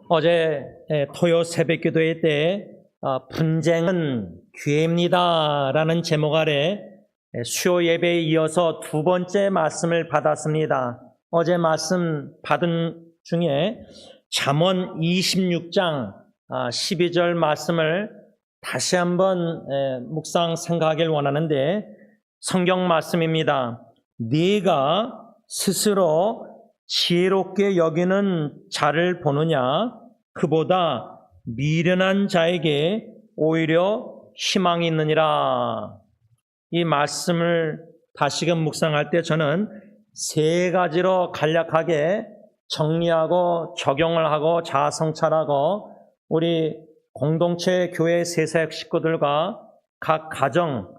어제 토요 새벽기도회 때 분쟁은 기회입니다라는 제목 아래 수요 예배에 이어서 두 번째 말씀을 받았습니다. 어제 말씀 받은 중에 잠언 26장 12절 말씀을 다시 한번 묵상 생각하길 원하는데, 성경 말씀입니다. 네가 스스로 지혜롭게 여기는 자를 보느냐? 그보다 미련한 자에게 오히려 희망이 있느니라. 이 말씀을 다시금 묵상할 때 저는 세 가지로 간략하게 정리하고 적용을 하고 자아성찰하고 우리 공동체 교회 세사역 식구들과 각 가정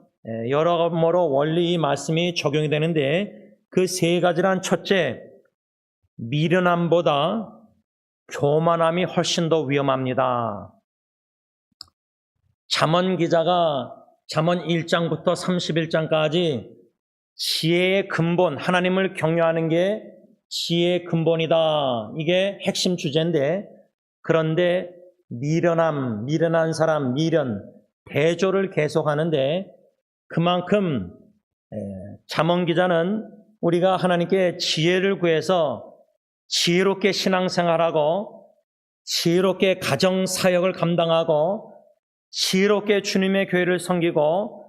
여러모로 원리 이 말씀이 적용이 되는데, 그 세 가지란: 첫째, 미련함보다 교만함이 훨씬 더 위험합니다. 잠언 기자가 잠언 1장부터 31장까지 지혜의 근본, 하나님을 경외하는 게 지혜의 근본이다, 이게 핵심 주제인데, 그런데 미련한 사람, 대조를 계속하는데, 그만큼 잠언 기자는 우리가 하나님께 지혜를 구해서 지혜롭게 신앙생활하고 지혜롭게 가정사역을 감당하고 지혜롭게 주님의 교회를 섬기고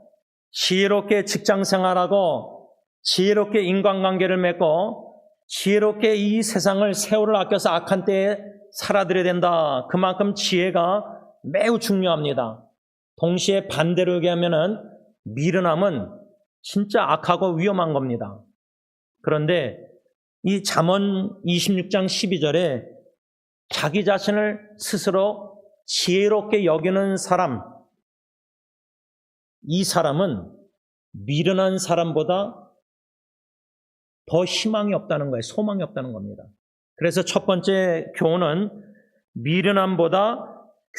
지혜롭게 직장생활하고 지혜롭게 인간관계를 맺고 지혜롭게 이 세상을 세월을 아껴서 악한 때에 살아들여야 된다. 그만큼 지혜가 매우 중요합니다. 동시에 반대로 얘기하면은 미련함은 진짜 악하고 위험한 겁니다. 그런데 이 잠언 26장 12절에 자기 자신을 스스로 지혜롭게 여기는 사람, 이 사람은 미련한 사람보다 더 희망이 없다는 거예요. 소망이 없다는 겁니다. 그래서 첫 번째 교훈은 미련함보다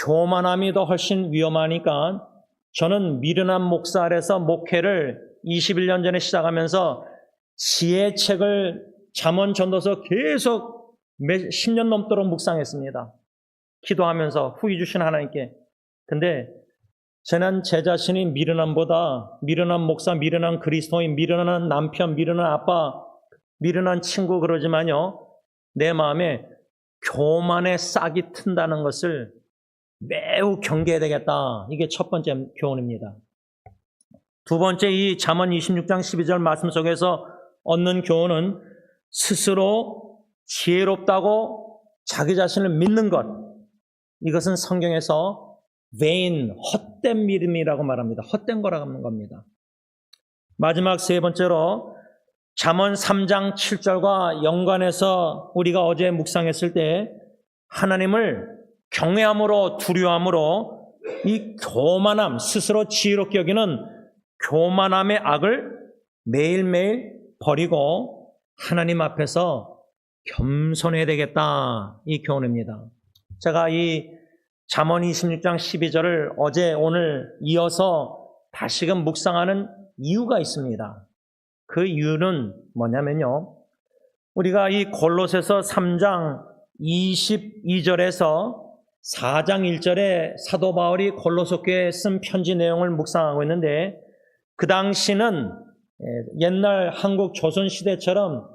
교만함이 더 훨씬 위험하니까, 저는 미련한 목사 아래서 목회를 21년 전에 시작하면서 지혜책을 잠언 전도서 계속 10년 넘도록 묵상했습니다. 기도하면서 후히 주신 하나님께. 근데 저는 제 자신이 미련한 목사, 미련한 그리스도인, 미련한 남편, 미련한 아빠, 미련한 친구 그러지만요, 내 마음에 교만의 싹이 튼다는 것을 매우 경계해야 되겠다. 이게 첫 번째 교훈입니다. 두 번째, 이 잠언 26장 12절 말씀 속에서 얻는 교훈은 스스로 지혜롭다고 자기 자신을 믿는 것. 이것은 성경에서 vain, 헛된 믿음이라고 말합니다. 헛된 거라고 하는 겁니다. 마지막 세 번째로 잠언 3장 7절과 연관해서 우리가 어제 묵상했을 때 하나님을 경외함으로 두려워함으로 이 교만함, 스스로 지혜롭게 여기는 교만함의 악을 매일매일 버리고 하나님 앞에서 겸손해야 되겠다, 이 교훈입니다. 제가 이 잠언 26장 12절을 어제 오늘 이어서 다시금 묵상하는 이유가 있습니다. 그 이유는 뭐냐면요, 우리가 이 골로새서 3장 22절에서 4장 1절에 사도 바울이 골로새 교회에 쓴 편지 내용을 묵상하고 있는데, 그 당시는 옛날 한국 조선시대처럼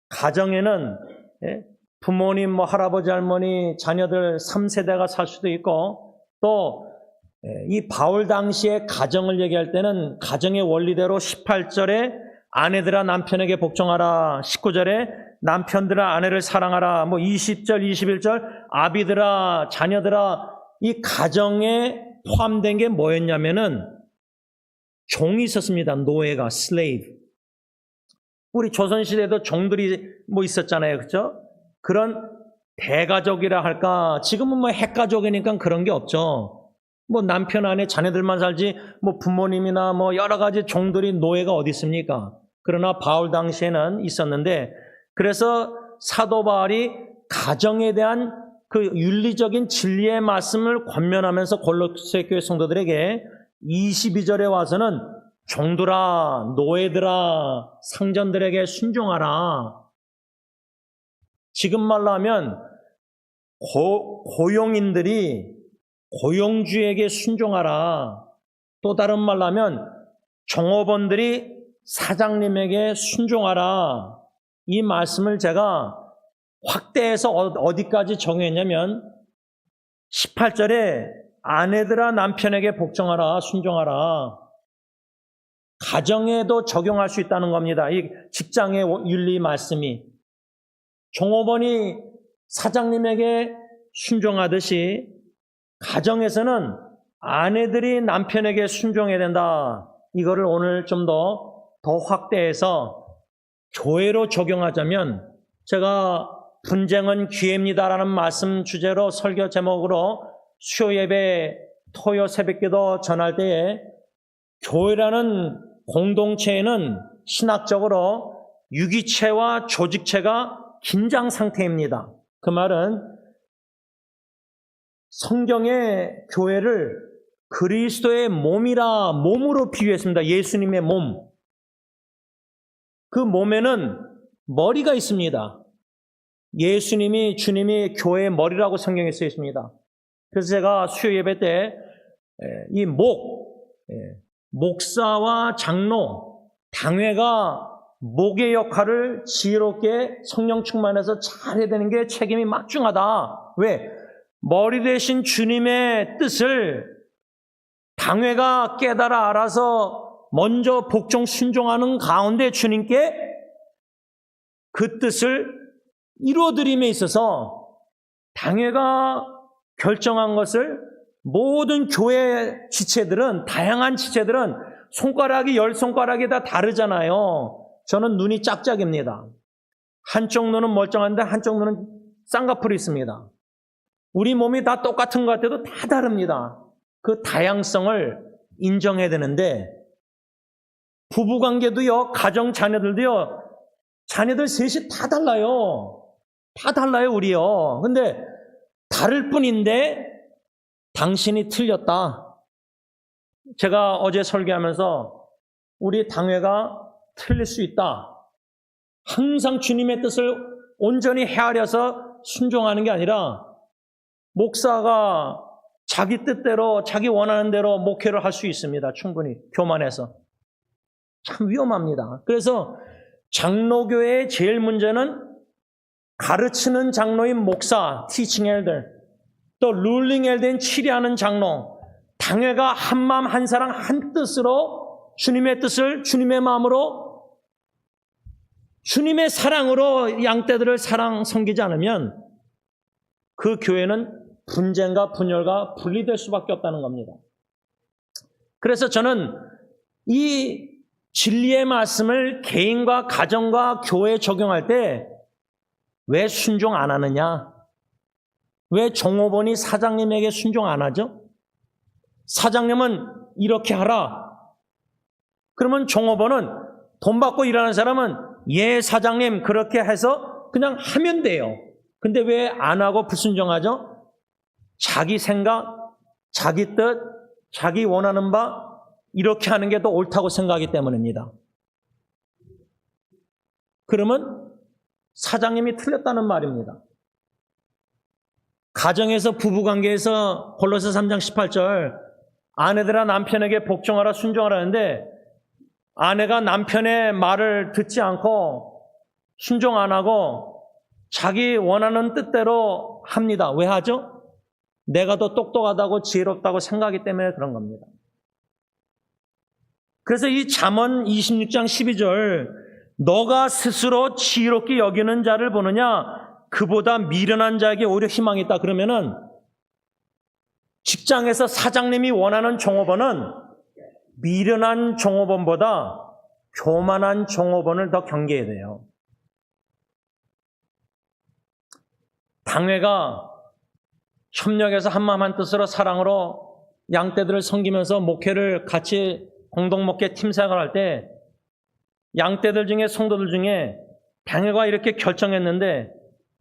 가정에는 부모님, 할아버지, 할머니, 자녀들 3세대가 살 수도 있고, 또 이 바울 당시의 가정을 얘기할 때는 가정의 원리대로 18절에 아내들아 남편에게 복종하라, 19절에 남편들아 아내를 사랑하라, 20절, 21절 아비들아 자녀들아, 이 가정에 포함된 게 뭐였냐면은 종이 있었습니다. 노예가, slave. 우리 조선시대에도 종들이 있었잖아요. 그렇죠? 그런 대가족이라 할까, 지금은 핵가족이니까 그런 게 없죠. 남편, 아내, 자녀들만 살지 부모님이나 여러 가지 종들이, 노예가 어디 있습니까? 그러나 바울 당시에는 있었는데, 그래서 사도 바울이 가정에 대한 그 윤리적인 진리의 말씀을 권면하면서 골로새 교회 성도들에게 22절에 와서는 종들아, 노예들아, 상전들에게 순종하라. 지금 말로 하면 고용인들이 고용주에게 순종하라. 또 다른 말로 하면 종업원들이 사장님에게 순종하라. 이 말씀을 제가 확대해서 어디까지 정했냐면 18절에 아내들아 남편에게 복종하라, 순종하라. 가정에도 적용할 수 있다는 겁니다. 이 직장의 윤리 말씀이. 종업원이 사장님에게 순종하듯이 가정에서는 아내들이 남편에게 순종해야 된다. 이거를 오늘 좀 더 확대해서 교회로 적용하자면 제가 분쟁은 기회입니다라는 말씀 주제로 설교 제목으로 수요 예배 토요 새벽기도 전할 때에 교회라는 공동체에는 신학적으로 유기체와 조직체가 긴장 상태입니다. 그 말은 성경의 교회를 그리스도의 몸으로 비유했습니다. 예수님의 몸. 그 몸에는 머리가 있습니다. 예수님이, 주님이 교회의 머리라고 성경에 써 있습니다. 그래서 제가 수요 예배 때 이 목사와 장로, 당회가 목의 역할을 지혜롭게 성령 충만해서 잘해야 되는 게 책임이 막중하다. 왜? 머리 대신 주님의 뜻을 당회가 깨달아 알아서 먼저 복종 순종하는 가운데 주님께 그 뜻을 이루어드림에 있어서 당회가 결정한 것을 모든 교회 지체들은, 다양한 지체들은 손가락이 10손가락이 다 다르잖아요. 저는 눈이 짝짝입니다. 한쪽 눈은 멀쩡한데 한쪽 눈은 쌍꺼풀이 있습니다. 우리 몸이 다 똑같은 것 같아도 다 다릅니다. 그 다양성을 인정해야 되는데 부부관계도요, 가정 자녀들도요, 자녀들 셋이 다 달라요. 다 달라요, 우리요. 근데 다를 뿐인데 당신이 틀렸다. 제가 어제 설교하면서 우리 당회가 틀릴 수 있다. 항상 주님의 뜻을 온전히 헤아려서 순종하는 게 아니라 목사가 자기 뜻대로, 자기 원하는 대로 목회를 할 수 있습니다. 충분히 교만해서. 참 위험합니다. 그래서 장로교회의 제일 문제는 가르치는 장로인 목사, teaching elder, 또 ruling elder인 치리하는 장로, 당회가 한 마음 한 사랑 한 뜻으로 주님의 뜻을 주님의 마음으로 주님의 사랑으로 양떼들을 섬기지 않으면 그 교회는 분쟁과 분열과 분리될 수밖에 없다는 겁니다. 그래서 저는 이 진리의 말씀을 개인과 가정과 교회에 적용할 때 왜 순종 안 하느냐? 왜 종업원이 사장님에게 순종 안 하죠? 사장님은 이렇게 하라. 그러면 종업원은 돈 받고 일하는 사람은 예 사장님 그렇게 해서 그냥 하면 돼요. 근데 왜 안 하고 불순종하죠? 자기 생각, 자기 뜻, 자기 원하는 바 이렇게 하는 게 더 옳다고 생각하기 때문입니다. 그러면 사장님이 틀렸다는 말입니다. 가정에서 부부관계에서 골로새 3장 18절 아내들아 남편에게 복종하라 순종하라 하는데 아내가 남편의 말을 듣지 않고 순종 안 하고 자기 원하는 뜻대로 합니다. 왜 하죠? 내가 더 똑똑하다고 지혜롭다고 생각하기 때문에 그런 겁니다. 그래서 이 잠언 26장 12절 너가 스스로 지혜롭게 여기는 자를 보느냐 그보다 미련한 자에게 오히려 희망이 있다. 그러면은 직장에서 사장님이 원하는 종업원은 미련한 종업원보다 교만한 종업원을 더 경계해야 돼요. 당회가 협력해서 한마음 한뜻으로 사랑으로 양떼들을 섬기면서 목회를 같이 공동목회 팀생활을 할 때 양떼들 중에 성도들 중에 당회가 이렇게 결정했는데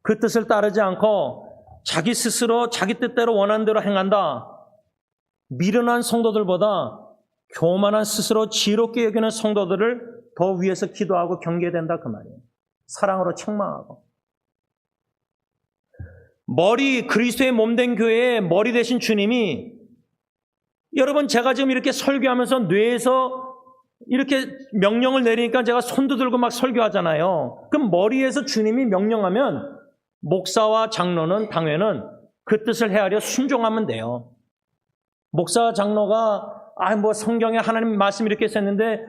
그 뜻을 따르지 않고 자기 스스로 자기 뜻대로 원하는 대로 행한다. 미련한 성도들보다 교만한 스스로 지혜롭게 여기는 성도들을 더 위해서 기도하고 경계해야 된다 그 말이에요. 사랑으로 책망하고. 머리, 그리스도의 몸된 교회의 머리 되신 주님이, 여러분 제가 지금 이렇게 설교하면서 뇌에서 이렇게 명령을 내리니까 제가 손도 들고 막 설교하잖아요. 그럼 머리에서 주님이 명령하면 목사와 장로는, 당회는 그 뜻을 헤아려 순종하면 돼요. 목사와 장로가 뭐 성경에 하나님 말씀 이렇게 썼는데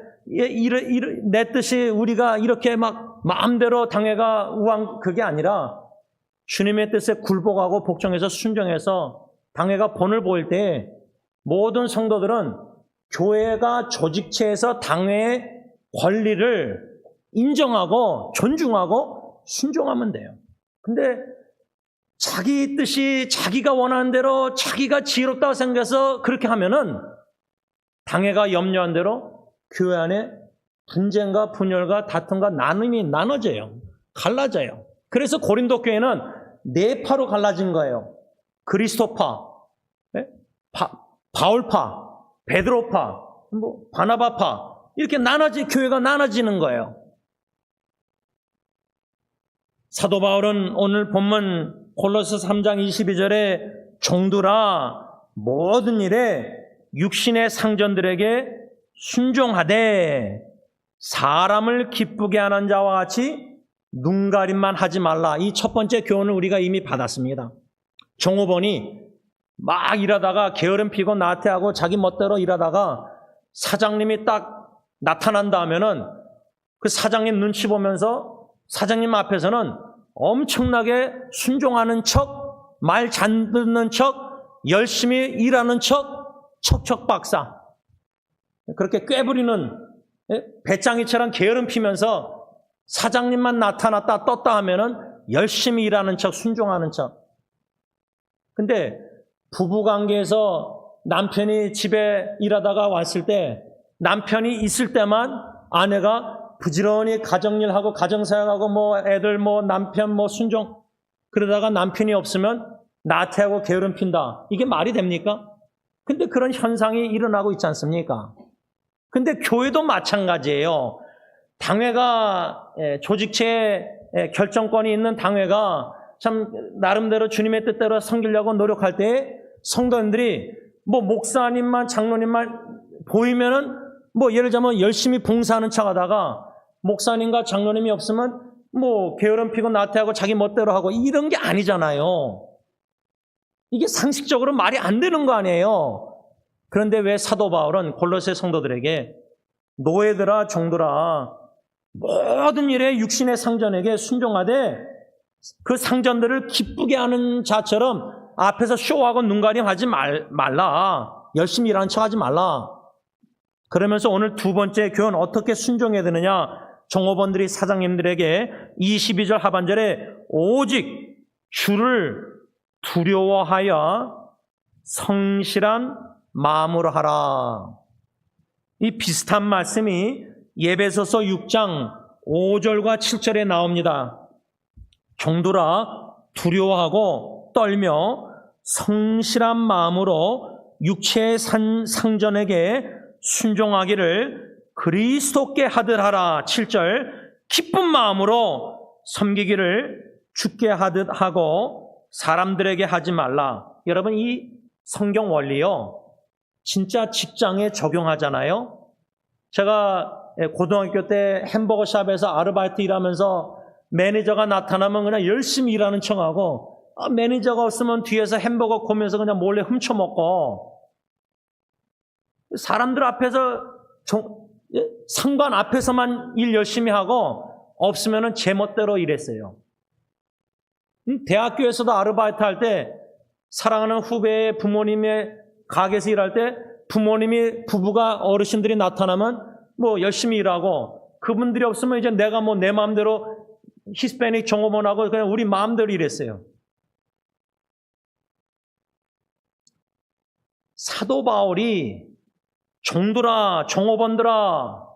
내 뜻이 우리가 이렇게 막 마음대로 당회가 우왕, 그게 아니라 주님의 뜻에 굴복하고 복종해서 순종해서 당회가 본을 보일 때 모든 성도들은 교회가 조직체에서 당회의 권리를 인정하고 존중하고 순종하면 돼요. 근데 자기 뜻이 자기가 원하는 대로 자기가 지혜롭다고 생각해서 그렇게 하면은 당회가 염려한 대로 교회 안에 분쟁과 분열과 다툼과 나눔이 나눠져요. 갈라져요. 그래서 고린도 교회는 네 파로 갈라진 거예요. 그리스도파, 바울파, 베드로파, 바나바파, 이렇게 교회가 나눠지는 거예요. 사도 바울은 오늘 본문 골로새 3장 22절에 종들아 모든 일에 육신의 상전들에게 순종하되 사람을 기쁘게 하는 자와 같이 눈가림만 하지 말라. 이 첫 번째 교훈을 우리가 이미 받았습니다. 종업원이 막 일하다가 게으름 피고 나태하고 자기 멋대로 일하다가 사장님이 딱 나타난다 하면은 그 사장님 눈치 보면서 사장님 앞에서는 엄청나게 순종하는 척, 말 잘 듣는 척, 열심히 일하는 척, 척척박사. 그렇게 꾀부리는 배짱이처럼 게으름 피면서 사장님만 나타났다 떴다 하면은 열심히 일하는 척, 순종하는 척. 근데 부부관계에서 남편이 집에 일하다가 왔을 때 남편이 있을 때만 아내가 부지런히 가정일하고 가정사역하고 애들 남편 순종, 그러다가 남편이 없으면 나태하고 게으름 핀다. 이게 말이 됩니까? 근데 그런 현상이 일어나고 있지 않습니까? 근데 교회도 마찬가지예요. 당회가 조직체에 결정권이 있는 당회가 참 나름대로 주님의 뜻대로 섬기려고 노력할 때 성도님들이 목사님만 장로님만 보이면은 예를 들자면 열심히 봉사하는 척하다가 목사님과 장로님이 없으면 게으름 피고 나태하고 자기 멋대로 하고 이런 게 아니잖아요. 이게 상식적으로 말이 안 되는 거 아니에요. 그런데 왜 사도 바울은 골로새 성도들에게 노예들아 종들아 모든 일에 육신의 상전에게 순종하되 그 상전들을 기쁘게 하는 자처럼 앞에서 쇼하고 눈가림하지 말라. 열심히 일하는 척하지 말라. 그러면서 오늘 두 번째 교훈 어떻게 순종해야 되느냐? 종업원들이 사장님들에게 22절 하반절에 오직 주를 두려워하여 성실한 마음으로 하라. 이 비슷한 말씀이 에베소서 6장 5절과 7절에 나옵니다. 종들아 두려워하고 떨며 성실한 마음으로 육체의 상전에게 순종하기를 그리스도께 하듯 하라. 7절 기쁜 마음으로 섬기기를 주께 하듯 하고 사람들에게 하지 말라. 여러분 이 성경 원리요 진짜 직장에 적용하잖아요. 제가 고등학교 때 햄버거 샵에서 아르바이트 일하면서 매니저가 나타나면 그냥 열심히 일하는 척하고 매니저가 없으면 뒤에서 햄버거 고면서 그냥 몰래 훔쳐먹고 사람들 앞에서 상관 앞에서만 일 열심히 하고 없으면 제멋대로 일했어요. 대학교에서도 아르바이트 할 때 사랑하는 후배의 부모님의 가게에서 일할 때 부부가 어르신들이 나타나면 열심히 일하고 그분들이 없으면 이제 내가 내 마음대로 히스패닉 종업원하고 그냥 우리 마음대로 일했어요. 사도 바울이 종들아, 종업원들아,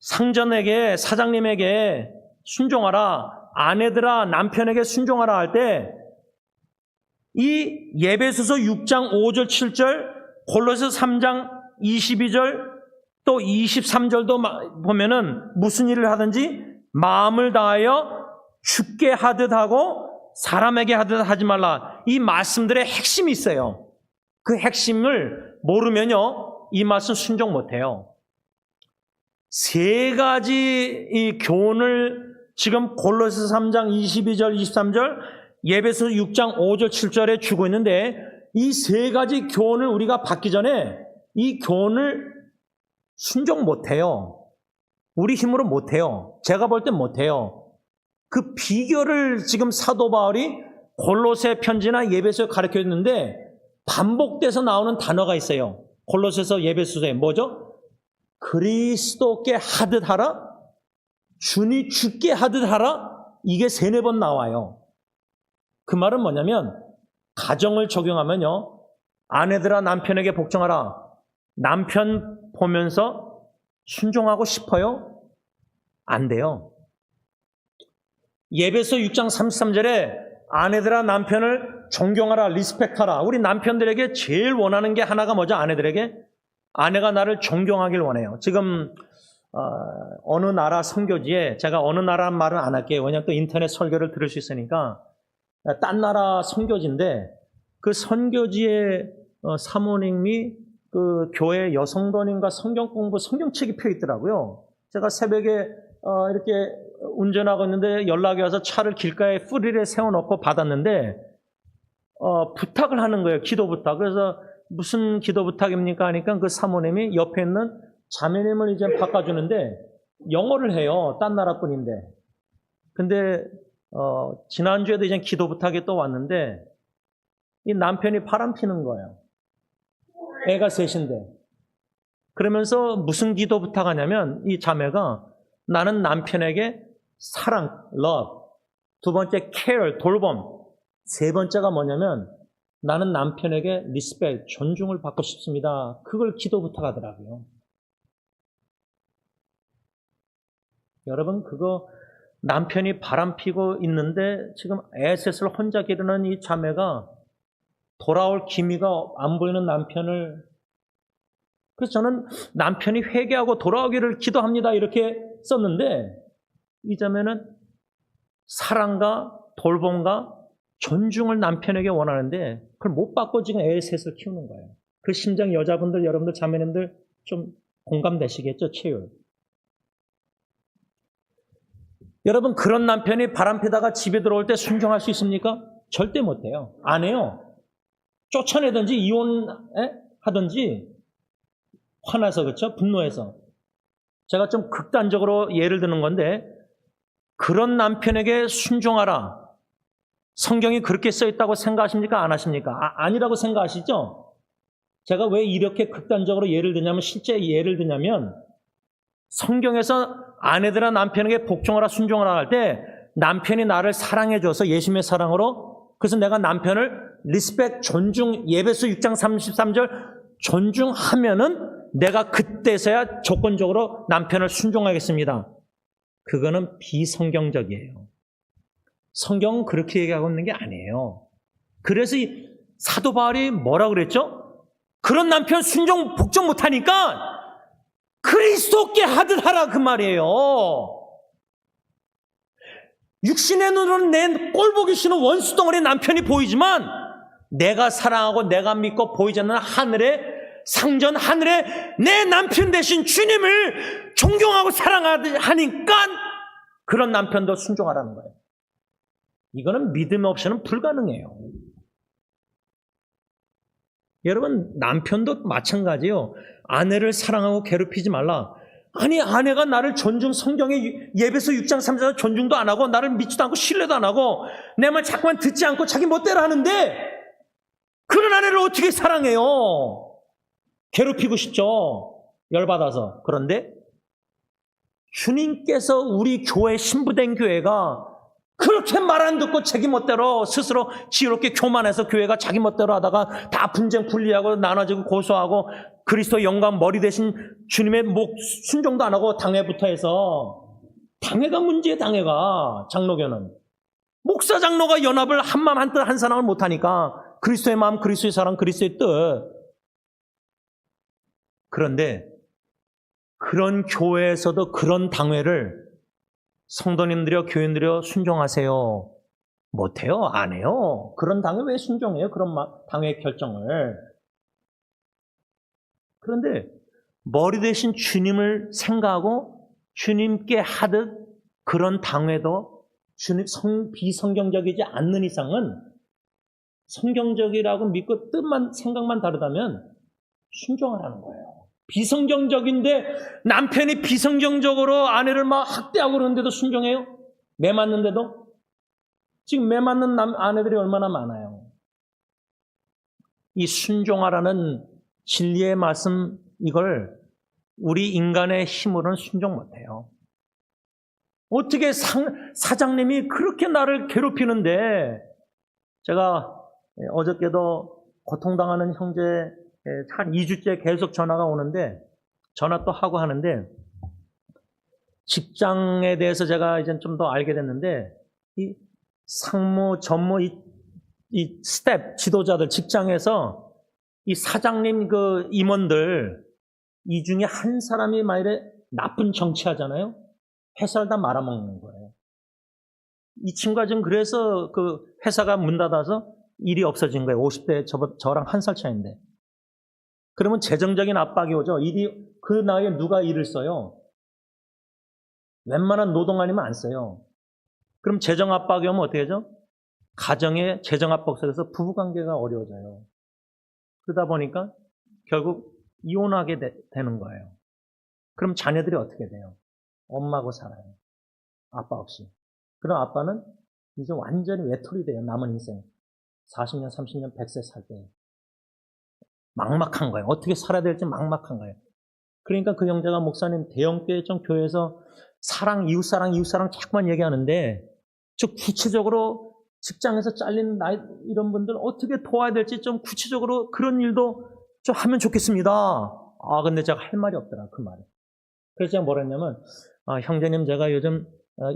상전에게, 사장님에게 순종하라, 아내들아, 남편에게 순종하라 할 때 이 에베소서 6장 5절, 7절, 골로새 3장 22절, 또 23절도 보면은 무슨 일을 하든지 마음을 다하여 주께 하듯 하고 사람에게 하듯 하지 말라. 이 말씀들의 핵심이 있어요. 그 핵심을 모르면요, 이 말씀 순종 못해요. 세 가지 이 교훈을 지금 골로새 3장 22절, 23절, 에베소 6장 5절, 7절에 주고 있는데, 이 세 가지 교훈을 우리가 받기 전에 이 교훈을 순종 못해요. 우리 힘으로 못해요. 제가 볼 땐 못해요. 그 비결을 지금 사도 바울이 골로새 편지나 에베소에 가르쳐 있는데 반복돼서 나오는 단어가 있어요. 골로새서 에베소서에 뭐죠? 그리스도께 하듯 하라, 주니 죽게 하듯 하라, 이게 3-4번 나와요. 그 말은 뭐냐면 가정을 적용하면요, 아내들아 남편에게 복종하라. 남편 보면서 순종하고 싶어요? 안 돼요. 에베소 6장 33절에 아내들아 남편을 존경하라, 리스펙하라. 우리 남편들에게 제일 원하는 게 하나가 뭐죠? 아내들에게? 아내가 나를 존경하길 원해요. 지금 어느 나라 선교지에, 제가 어느 나라는 말은 안 할게요. 왜냐하면 또 인터넷 설교를 들을 수 있으니까. 딴 나라 선교지인데 그 선교지의 사모님이 그 교회 여성도님과 성경 공부 성경책이 펴 있더라고요. 제가 새벽에 이렇게 운전하고 있는데 연락이 와서 차를 길가에 뿌리에 세워놓고 받았는데 부탁을 하는 거예요. 기도 부탁. 그래서 무슨 기도 부탁입니까? 하니까 그 사모님이 옆에 있는 자매님을 이제 바꿔주는데 영어를 해요. 딴 나라 분인데. 근데 지난주에도 이제 기도 부탁이 또 왔는데 이 남편이 바람 피는 거예요. 애가 셋인데. 그러면서 무슨 기도 부탁하냐면 이 자매가 나는 남편에게 사랑, love, 2번째 care, 돌봄, 3번째가 뭐냐면 나는 남편에게 respect, 존중을 받고 싶습니다. 그걸 기도 부탁하더라고요. 여러분 그거 남편이 바람피고 있는데 지금 애셋을 혼자 기르는 이 자매가 돌아올 기미가 안 보이는 남편을, 그래서 저는 남편이 회개하고 돌아오기를 기도합니다 이렇게 썼는데 이 자매는 사랑과 돌봄과 존중을 남편에게 원하는데 그걸 못 받고 지금 애셋을 키우는 거예요. 그 심정 여자분들, 여러분들, 자매님들 좀 공감되시겠죠? 체율. 여러분 그런 남편이 바람피다가 집에 들어올 때 순종할 수 있습니까? 절대 못해요. 안 해요. 쫓아내든지 이혼하든지 화나서, 그렇죠? 분노해서. 제가 좀 극단적으로 예를 드는 건데 그런 남편에게 순종하라. 성경이 그렇게 써 있다고 생각하십니까? 안 하십니까? 아니라고 생각하시죠? 제가 왜 이렇게 극단적으로 예를 드냐면, 실제 예를 드냐면 성경에서 아내들아 남편에게 복종하라, 순종하라 할 때 남편이 나를 사랑해줘서 예수님의 사랑으로, 그래서 내가 남편을 리스펙, 존중, 에베소 6장 33절 존중하면은 내가 그때서야 조건적으로 남편을 순종하겠습니다. 그거는 비성경적이에요. 성경은 그렇게 얘기하고 있는 게 아니에요. 그래서 이 사도 바울이 뭐라고 그랬죠? 그런 남편 순종, 복종 못하니까 그리스도께 하듯 하라 그 말이에요. 육신의 눈으로는 내 꼴보기 싫은 원수덩어리 남편이 보이지만 내가 사랑하고 내가 믿고 보이지 않는 하늘의 상전, 하늘의 내 남편 대신 주님을 존경하고 사랑하니까 그런 남편도 순종하라는 거예요. 이거는 믿음 없이는 불가능해요. 여러분 남편도 마찬가지예요. 아내를 사랑하고 괴롭히지 말라. 아니 아내가 나를 존중, 성경의 에베소 6장 3절 존중도 안 하고 나를 믿지도 않고 신뢰도 안 하고 내 말 자꾸만 듣지 않고 자기 멋대로 하는데 그런 아내를 어떻게 사랑해요? 괴롭히고 싶죠. 열받아서. 그런데 주님께서 우리 교회 신부된 교회가 그렇게 말 안 듣고 자기 멋대로 스스로 지혜롭게 교만해서 교회가 자기 멋대로 하다가 다 분쟁 분리하고 나눠지고 고소하고 그리스도 영광 머리 대신 주님의 목 순종도 안 하고 당회부터 해서, 당회가 문제예요. 당회가, 장로교는 목사 장로가 연합을 한마음 한뜻 한 사람을 못하니까 그리스도의 마음, 그리스도의 사랑, 그리스도의 뜻. 그런데 그런 교회에서도 그런 당회를 성도님들이여 교인들이여 순종하세요. 못해요. 안 해요. 그런 당에 왜 순종해요? 그런 당의 결정을. 그런데 머리 대신 주님을 생각하고 주님께 하듯 그런 당회도 주님 비성경적이지 않는 이상은 성경적이라고 믿고 뜻만 생각만 다르다면 순종하라는 거예요. 비성경적인데 남편이 비성경적으로 아내를 막 학대하고 그러는데도 순종해요? 매 맞는데도? 지금 매 맞는 아내들이 얼마나 많아요. 이 순종하라는 진리의 말씀, 이걸 우리 인간의 힘으로는 순종 못해요. 어떻게 사장님이 그렇게 나를 괴롭히는데, 제가 어저께도 고통당하는 형제 한 2주째 계속 전화가 오는데, 전화 또 하고 하는데, 직장에 대해서 제가 이제 좀 더 알게 됐는데, 이 상무, 전무, 이 스텝, 지도자들, 직장에서 이 사장님 그 임원들, 이 중에 한 사람이 만일에 나쁜 정치하잖아요? 회사를 다 말아먹는 거예요. 이 친구가 지금 그래서 그 회사가 문 닫아서 일이 없어진 거예요. 50대 저랑 한 살 차이인데. 그러면 재정적인 압박이 오죠. 그 나이에 누가 일을 써요? 웬만한 노동 아니면 안 써요. 그럼 재정 압박이 오면 어떻게 하죠? 가정의 재정 압박 속에서 부부관계가 어려워져요. 그러다 보니까 결국 이혼하게 되는 거예요. 그럼 자녀들이 어떻게 돼요? 엄마하고 살아요. 아빠 없이. 그럼 아빠는 이제 완전히 외톨이 돼요. 남은 인생. 40년, 30년, 100세 살 때. 막막한 거예요. 어떻게 살아야 될지 막막한 거예요. 그러니까 그 형제가 목사님 대형교회 좀 교회에서 사랑, 이웃사랑 자꾸만 얘기하는데 저 구체적으로 직장에서 잘린 이런 분들 어떻게 도와야 될지 좀 구체적으로 그런 일도 좀 하면 좋겠습니다. 근데 제가 할 말이 없더라, 그 말에. 그래서 제가 뭐라 했냐면, 형제님 제가 요즘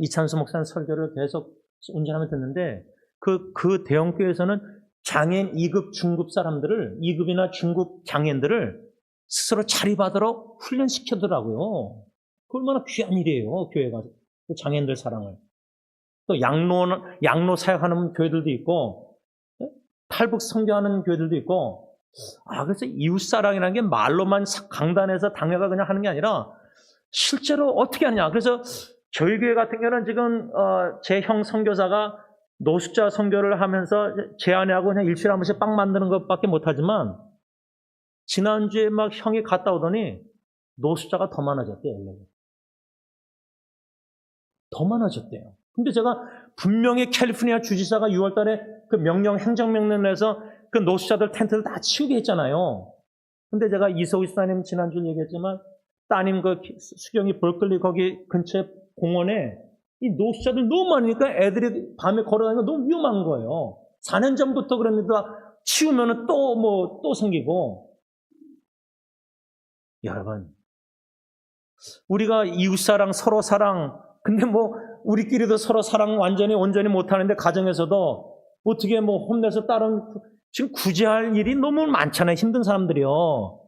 이찬수 목사님 설교를 계속 운전하며 듣는데 그 대형교회에서는 장애인 2급, 중급 사람들을 2급이나 중급 장애인들을 스스로 자리받으러 훈련시키더라고요. 그 얼마나 귀한 일이에요, 교회가. 장애인들 사랑을. 또 양로 사역하는 교회들도 있고, 탈북 선교하는 교회들도 있고, 그래서 이웃사랑이라는 게 말로만 강단에서 당회가 그냥 하는 게 아니라 실제로 어떻게 하느냐. 그래서 저희 교회 같은 경우는 지금 제 형 선교사가 노숙자 선교를 하면서 제 아내하고 그냥 일주일에 한 번씩 빵 만드는 것밖에 못하지만 지난주에 막 형이 갔다 오더니 노숙자가 더 많아졌대요. 더 많아졌대요. 근데 제가 분명히 캘리포니아 주지사가 6월 달에 그 행정명령을 내서 그 노숙자들 텐트를 다 치우게 했잖아요. 근데 제가 이소희 사님 지난주에 얘기했지만 따님 그 수경이 볼클리 거기 근처에 공원에 이 노숙자들 너무 많으니까 애들이 밤에 걸어다니는 거 너무 위험한 거예요. 4년 전부터 그랬는데 치우면은 또 생기고. 여러분, 우리가 이웃사랑, 서로 사랑, 근데 우리끼리도 서로 사랑 온전히 못하는데 가정에서도 어떻게 혼내서 지금 굳이 할 일이 너무 많잖아요. 힘든 사람들이요.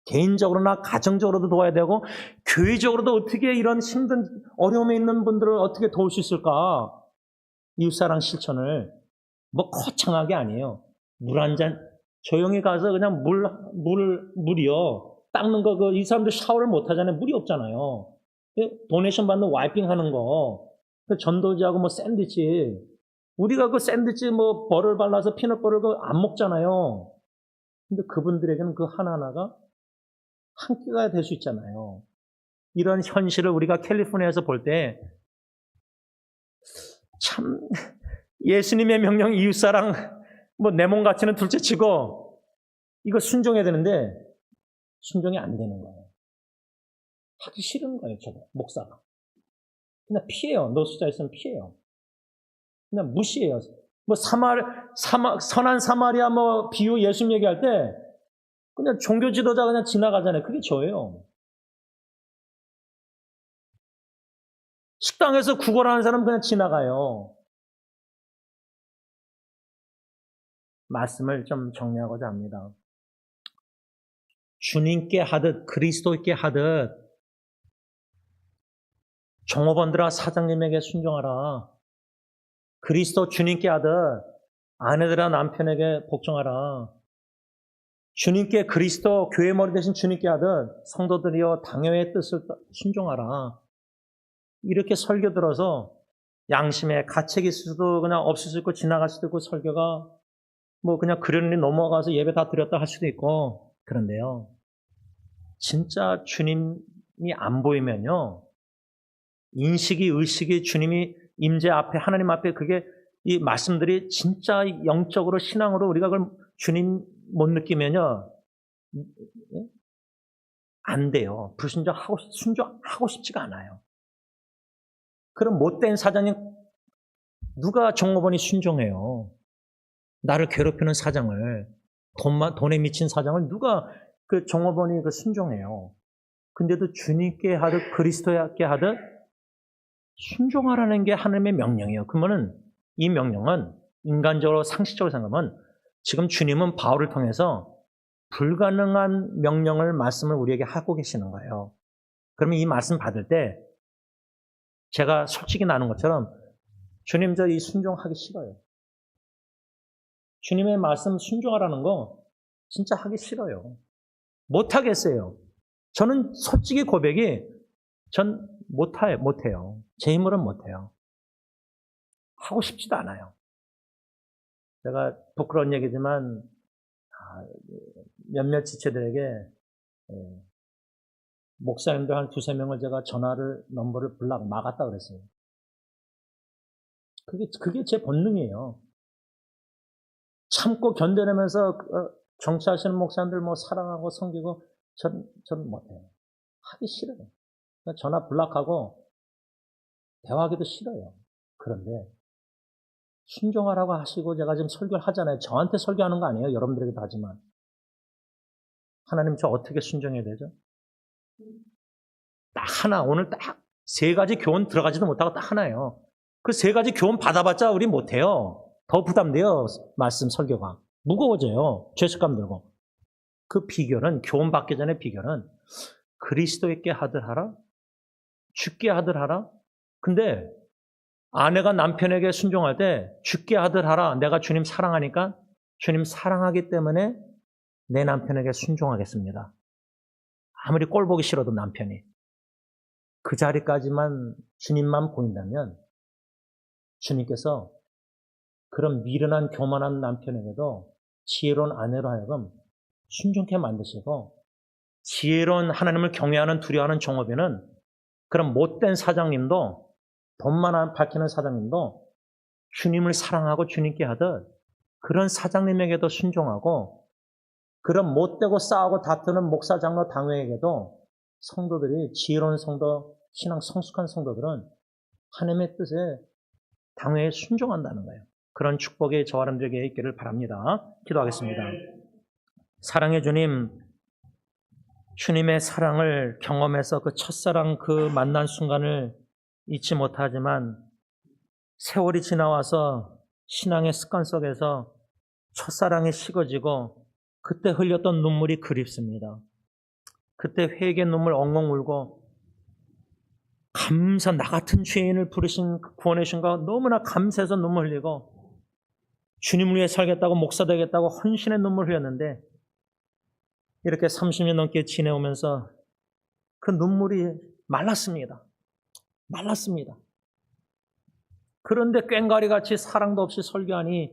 개인적으로나 가정적으로도 도와야 되고 교회적으로도 어떻게 이런 힘든 어려움에 있는 분들을 어떻게 도울 수 있을까? 이웃사랑 실천을 거창하게 아니에요. 물 한 잔 조용히 가서 그냥 물이요. 닦는 거 이 사람들 샤워를 못 하잖아요. 물이 없잖아요. 도네이션 받는 와이핑 하는 거, 전도지하고 샌드위치. 우리가 그 샌드위치 버를 발라서 피넛버를 안 먹잖아요. 근데 그분들에게는 그 하나하나가 한 끼가 될 수 있잖아요. 이런 현실을 우리가 캘리포니아에서 볼 때 참 예수님의 명령 이웃사랑 내 몸 가치는 둘째치고 이거 순종해야 되는데 순종이 안 되는 거예요. 하기 싫은 거예요, 저도 목사가. 그냥 피해요. 노숙자 있으면 피해요. 그냥 무시해요. 선한 사마리아 비유 예수님 얘기할 때 그냥 종교 지도자 그냥 지나가잖아요. 그게 저예요. 식당에서 구걸하는 사람 그냥 지나가요. 말씀을 좀 정리하고자 합니다. 주님께 하듯 그리스도께 하듯 종업원들아 사장님에게 순종하라. 그리스도 주님께 하듯 아내들아 남편에게 복종하라. 주님께 그리스도 교회 머리 대신 주님께 하듯 성도들이여 당회의 뜻을 순종하라. 이렇게 설교 들어서 양심에 가책이 있을 수도 그냥 없을 수 있고 지나갈 수도 있고 설교가 뭐 그냥 그러니 넘어가서 예배 다 드렸다 할 수도 있고 그런데요. 진짜 주님이 안 보이면요. 인식이 의식이 주님이 임재 앞에 하나님 앞에 그게 이 말씀들이 진짜 영적으로 신앙으로 우리가 그걸 주님 못 느끼면요. 안 돼요. 불순종하고 순종하고 싶지가 않아요. 그럼 못된 사장님 누가 종업원이 순종해요? 나를 괴롭히는 사장을 돈에 미친 사장을 누가 그 종업원이 그 순종해요? 근데도 주님께 하듯 그리스도께 하듯 순종하라는 게 하나님의 명령이에요. 그러면은 이 명령은 인간적으로 상식적으로 생각하면 지금 주님은 바울을 통해서 불가능한 명령을 말씀을 우리에게 하고 계시는 거예요. 그러면 이 말씀 받을 때 제가 솔직히 나눈 것처럼 주님 저 이 순종하기 싫어요. 주님의 말씀 순종하라는 거 진짜 하기 싫어요. 못하겠어요. 저는 솔직히 고백이 전 못해요. 제 힘으로는 못해요. 하고 싶지도 않아요. 제가 부끄러운 얘기지만 몇몇 지체들에게 목사님들 한 두세 명을 제가 넘버를 막았다 그랬어요. 그게 제 본능이에요. 참고 견뎌내면서 정치하시는 목사님들 뭐 사랑하고 섬기고 전 못해요. 하기 싫어요. 전화 블락하고 대화하기도 싫어요. 그런데 순종하라고 하시고 제가 지금 설교를 하잖아요. 저한테 설교하는 거 아니에요. 여러분들에게도 하지만. 하나님 저 어떻게 순종해야 되죠? 딱 하나. 오늘 딱 세 가지 교훈 들어가지도 못하고 딱 하나예요. 그 세 가지 교훈 받아봤자 우리 못해요. 더 부담돼요. 말씀 설교가. 무거워져요. 죄책감 들고. 그 비결은 교훈 받기 전에 비결은 그리스도 있게 하듯 하라. 죽게 하듯 하라. 근데 아내가 남편에게 순종할 때 죽게 하듯 하라. 내가 주님 사랑하니까 주님 사랑하기 때문에 내 남편에게 순종하겠습니다. 아무리 꼴 보기 싫어도 남편이. 그 자리까지만 주님만 보인다면 주님께서 그런 미련한 교만한 남편에게도 지혜로운 아내로 하여금 순종케 만드시고 지혜로운 하나님을 경외하는 두려워하는 종업에는 그런 못된 사장님도 돈만 밝히는 사장님도 주님을 사랑하고 주님께 하듯 그런 사장님에게도 순종하고 그런 못되고 싸우고 다투는 목사, 장로, 당회에게도 성도들이 지혜로운 성도, 신앙 성숙한 성도들은 하나님의 뜻에 당회에 순종한다는 거예요. 그런 축복이 저와 여러분들에게 있기를 바랍니다. 기도하겠습니다. 사랑의 주님, 주님의 사랑을 경험해서 그 첫사랑 그 만난 순간을 잊지 못하지만 세월이 지나와서 신앙의 습관 속에서 첫사랑이 식어지고 그때 흘렸던 눈물이 그립습니다. 그때 회개 눈물 엉엉 울고 감사 나 같은 죄인을 부르신 구원해 주신 거 너무나 감사해서 눈물 흘리고 주님을 위해 살겠다고 목사 되겠다고 헌신의 눈물 흘렸는데 이렇게 30년 넘게 지내오면서 그 눈물이 말랐습니다. 말랐습니다. 그런데 꽹과리같이 사랑도 없이 설교하니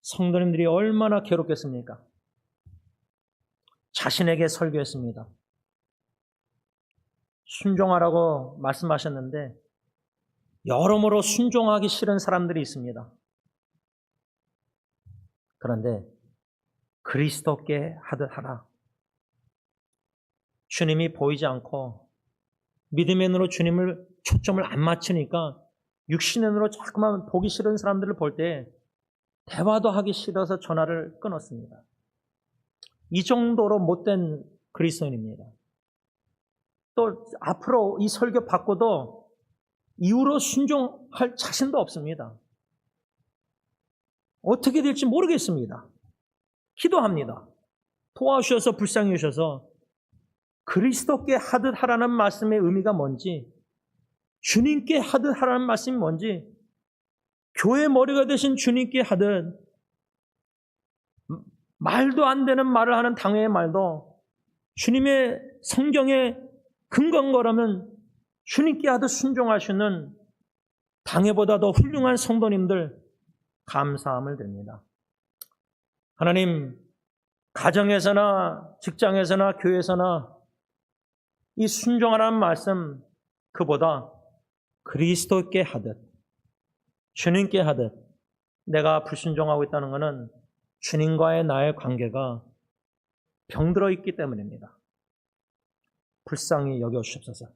성도님들이 얼마나 괴롭겠습니까? 자신에게 설교했습니다. 순종하라고 말씀하셨는데 여러모로 순종하기 싫은 사람들이 있습니다. 그런데 그리스도께 하듯 하라. 주님이 보이지 않고 믿음의 눈으로 주님을 초점을 안 맞추니까 육신의 눈으로 자꾸만 보기 싫은 사람들을 볼 때 대화도 하기 싫어서 전화를 끊었습니다. 이 정도로 못된 그리스도인입니다. 또 앞으로 이 설교 받고도 이후로 순종할 자신도 없습니다. 어떻게 될지 모르겠습니다. 기도합니다. 도와주셔서 불쌍히 여주셔서 그리스도께 하듯 하라는 말씀의 의미가 뭔지 주님께 하듯 하라는 말씀이 뭔지 교회 머리가 되신 주님께 하듯 말도 안 되는 말을 하는 당회의 말도 주님의 성경에 근거한 거라면 주님께 하듯 순종하시는 당회보다 더 훌륭한 성도님들 감사함을 드립니다. 하나님, 가정에서나 직장에서나 교회에서나 이 순종하라는 말씀 그보다 그리스도께 하듯 주님께 하듯 내가 불순종하고 있다는 것은 주님과의 나의 관계가 병들어 있기 때문입니다. 불쌍히 여겨주옵소서.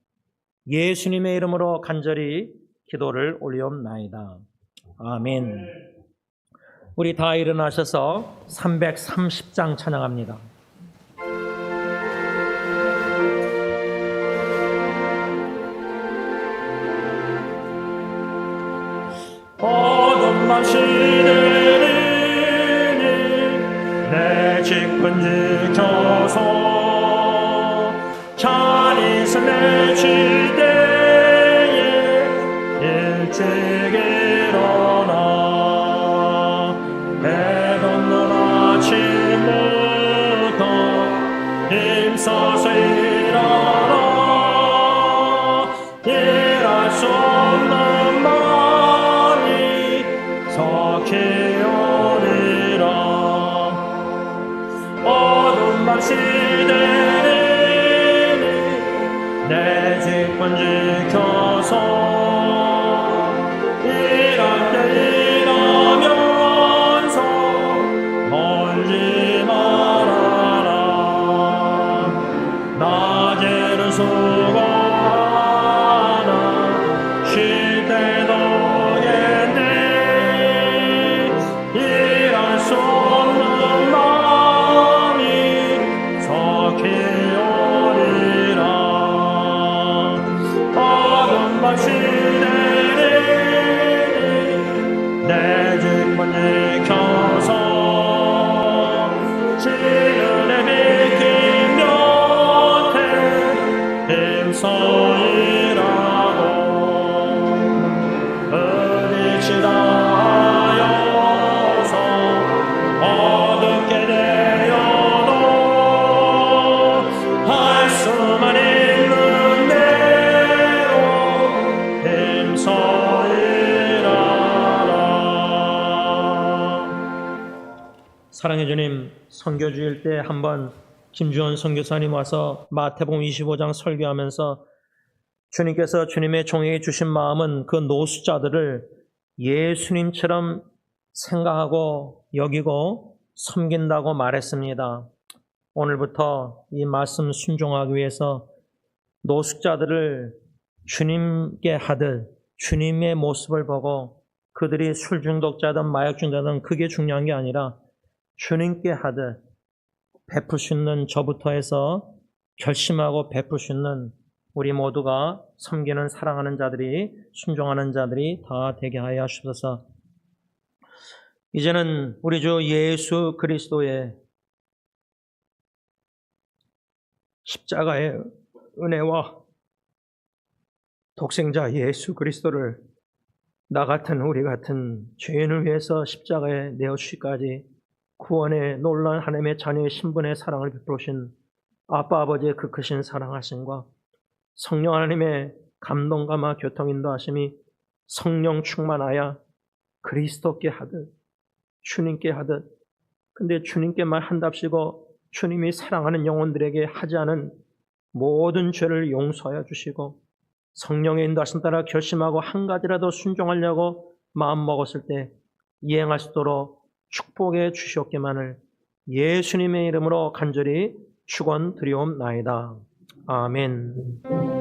예수님의 이름으로 간절히 기도를 올리옵나이다. 아멘. 우리 다 일어나셔서 330장 찬양합니다. 어둠 밤 시대니 내 직분 지켜서 잔이서 내칠 때에 일찍 일어나 해 돋는 아침부터 힘써서 일어나 일할 수 없는 마음이 석해오리라. 어둠 밤 시대니 내 직분 지켜서 일할 때 일하면서 멀지 말아라. 낮에는 수고하나 쉴 때도 겠네. 일할 수 없는 마음이 석해오리라. 어둠 밤 시대니 내 직분 지켜서 지은의 비킨 곁에 힘써 일하고 부딪히다 하여서 어둡게 되어도 할 수만 있는 대로 힘써 일하라. 사랑해 주님, 선교 주일 때 한번 김주원 선교사님 와서 마태복음 25장 설교하면서 주님께서 주님의 종에게 주신 마음은 그 노숙자들을 예수님처럼 생각하고 여기고 섬긴다고 말했습니다. 오늘부터 이 말씀 순종하기 위해서 노숙자들을 주님께 하듯 주님의 모습을 보고 그들이 술 중독자든 마약 중독자든 그게 중요한 게 아니라 주님께 하듯 베풀 수 있는 저부터 해서 결심하고 베풀 수 있는 우리 모두가 섬기는 사랑하는 자들이 순종하는 자들이 다 되게 하여 주옵소서. 이제는 우리 주 예수 그리스도의 십자가의 은혜와 독생자 예수 그리스도를 나 같은 우리 같은 죄인을 위해서 십자가에 내어주시기까지 구원의 놀라운 하나님의 자녀의 신분의 사랑을 베푸신 아빠 아버지의 그 크신 사랑하심과 성령 하나님의 감동감화 교통 인도하심이 성령 충만하여 그리스도께 하듯 주님께 하듯 근데 주님께만 한답시고 주님이 사랑하는 영혼들에게 하지 않은 모든 죄를 용서하여 주시고 성령의 인도하심 따라 결심하고 한 가지라도 순종하려고 마음 먹었을 때 이행할 수 있도록 축복해 주시옵기만을 예수님의 이름으로 간절히 축원드리옵나이다. 아멘.